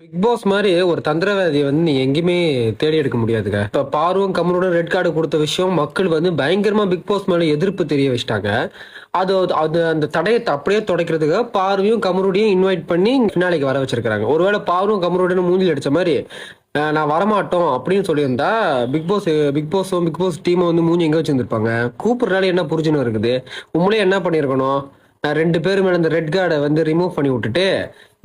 Big pass மாதிரி ஒரு தந்திரவாதியை வந்து நீ எங்கேயுமே தேடி எடுக்க முடியாதுங்க. இப்ப பார்வும் கமருடன் ரெட் கார்டு கொடுத்த விஷயம் மக்கள் வந்து பயங்கரமா பிக் பாஸ் மேல எதிர்ப்பு தெரிய வச்சிட்டாங்க. அது அது அந்த தடயத்தை அப்படியே துடைக்கிறதுக்காக பார்வையும் கமருடையும் இன்வைட் பண்ணி ஃபினாலேக்கு வர வச்சிருக்காங்க. ஒருவேளை பார்வும் கமருடன் மூஞ்சில் அடிச்ச மாதிரி நான் வரமாட்டோம் அப்படின்னு சொல்லியிருந்தா பிக் பாஸ் டீமை வந்து மூஞ்சி எங்க வச்சிருந்திருப்பாங்க. கூப்பிடுறாலே என்ன புரிஞ்சுன்னு இருக்குது. உங்களே என்ன பண்ணிருக்கணும், ரெண்டு பேரும் மேல இந்த ரெட் கார்டை வந்து ரிமூவ் பண்ணி விட்டுட்டு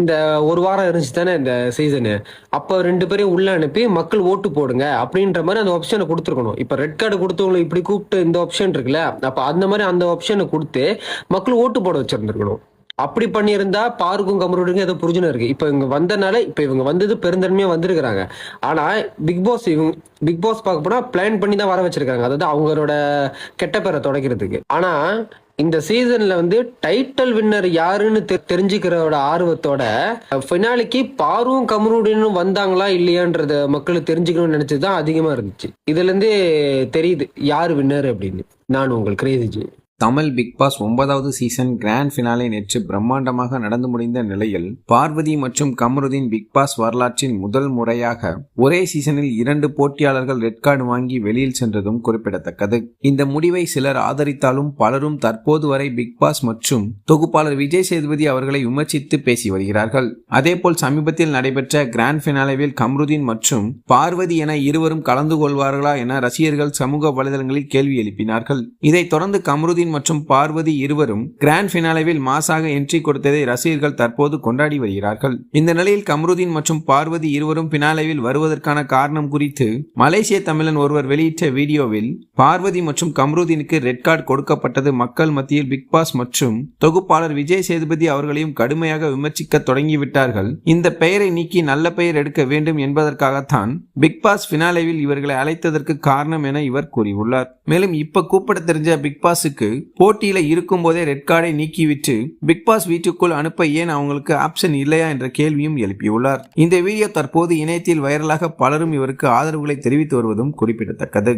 இந்த ஒரு வாரம் இருந்துச்சு தானே இந்த சீசனு. அப்போ ரெண்டு பேரையும் உள்ள அனுப்பி மக்கள் ஓட்டு போடுங்க அப்படின்ற மாதிரி அந்த ஆப்ஷனை கொடுத்துருக்கணும். இப்போ ரெட் கார்டு கொடுத்தவங்களை இப்படி கூப்பிட்டு இந்த ஆப்ஷன் இருக்குல்ல, அப்போ அந்த மாதிரி அந்த ஆப்ஷனை கொடுத்து மக்கள் ஓட்டு போட வச்சிருந்துருக்கணும். அப்படி பண்ணியிருந்தா பாருக்கும் கமருக்கும் ஏதோ புரிஞ்சுன்னு இருக்கு. இப்ப இவங்க வந்தனால இப்ப இவங்க வந்தது பெருந்தன்மையா வந்திருக்கிறாங்க. ஆனா பிக் பாஸ் பார்க்க போனா பிளான் பண்ணி தான் வர வச்சிருக்காங்க, அதாவது அவங்களோட கெட்ட பேரை தொடக்கிறதுக்கு. ஆனா இந்த சீசன்ல வந்து டைட்டில் வின்னர் யாருன்னு தெரிஞ்சுக்கிறோட ஆர்வத்தோட ஃபினாலிக்கு பாரும் கமருடனும் வந்தாங்களா இல்லையான்றத மக்களுக்கு தெரிஞ்சுக்கணும்னு நினைச்சதுதான் அதிகமா இருந்துச்சு. இதுல இருந்தே தெரியுது யாரு வின்னர் அப்படின்னு. நான் உங்கள் கிரேசி. தமிழ் பிக் பாஸ் 9வது சீசன் கிராண்ட் ஃபினாலே நேற்று பிரம்மாண்டமாக நடந்து முடிந்த நிலையில் பார்வதி மற்றும் கமருதீன் பிக் பாஸ் வரலாற்றின் முதல் முறையாக ஒரே சீசனில் 2 போட்டியாளர்கள் ரெட் கார்டு வாங்கி வெளியில் சென்றதும் குறிப்பிடத்தக்கது. இந்த முடிவை சிலர் ஆதரித்தாலும் பலரும் தற்போது வரை பிக் பாஸ் மற்றும் தொகுப்பாளர் விஜய் சேதுபதி அவர்களை விமர்சித்து பேசி வருகிறார்கள். அதேபோல் சமீபத்தில் நடைபெற்ற கிராண்ட் ஃபினாலேவில் கமருதீன் மற்றும் பார்வதி என இருவரும் கலந்து கொள்வார்களா என ரசிகர்கள் சமூக வலைதளங்களில் கேள்வி எழுப்பினார்கள். இதைத் தொடர்ந்து கமருதீன் மற்றும் பார்வதி இருவரும் கிராண்ட் ஃபினாலேவில் மாசாக என்ட்ரி கொடுத்ததை ரசிகர்கள் தற்போது கொண்டாடி வருகிறார்கள். இந்த நிலையில் கமருதீன் மற்றும் பார்வதி இருவரும் ஃபினாலேவில் வருவதற்கான காரணம் குறித்து மலேசிய தமிழன் ஒருவர் வெளியிட்ட வீடியோவில் பார்வதி மற்றும் கமருதீனுக்கு ரெட் கார்டு கொடுக்கப்பட்டது மக்கள் மத்தியில் பிக் பாஸ் மற்றும் தொகுப்பாளர் விஜய் சேதுபதி அவர்களையும் கடுமையாக விமர்சிக்க தொடங்கிவிட்டார்கள். இந்த பெயரை நீக்கி நல்ல பெயர் எடுக்க வேண்டும் என்பதற்காகத்தான் பிக் பாஸ் ஃபினாலேவில் இவர்களை அழைத்ததற்கு காரணம் என இவர் கூறியுள்ளார். மேலும் இப்ப கூப்பிட தெரிஞ்ச பிக் பாஸுக்கு போட்டியில இருக்கும் போதே ரெட் கார்டை நீக்கிவிட்டு பிக் பாஸ் வீட்டுக்குள் அனுப்ப ஏன் அவங்களுக்கு ஆப்ஷன் இல்லையா என்ற கேள்வியும் எழுப்பியுள்ளார். இந்த வீடியோ தற்போது இணையத்தில் வைரலாக பலரும் இவருக்கு ஆதரவுகளை தெரிவித்து வருவதும் குறிப்பிடத்தக்கது.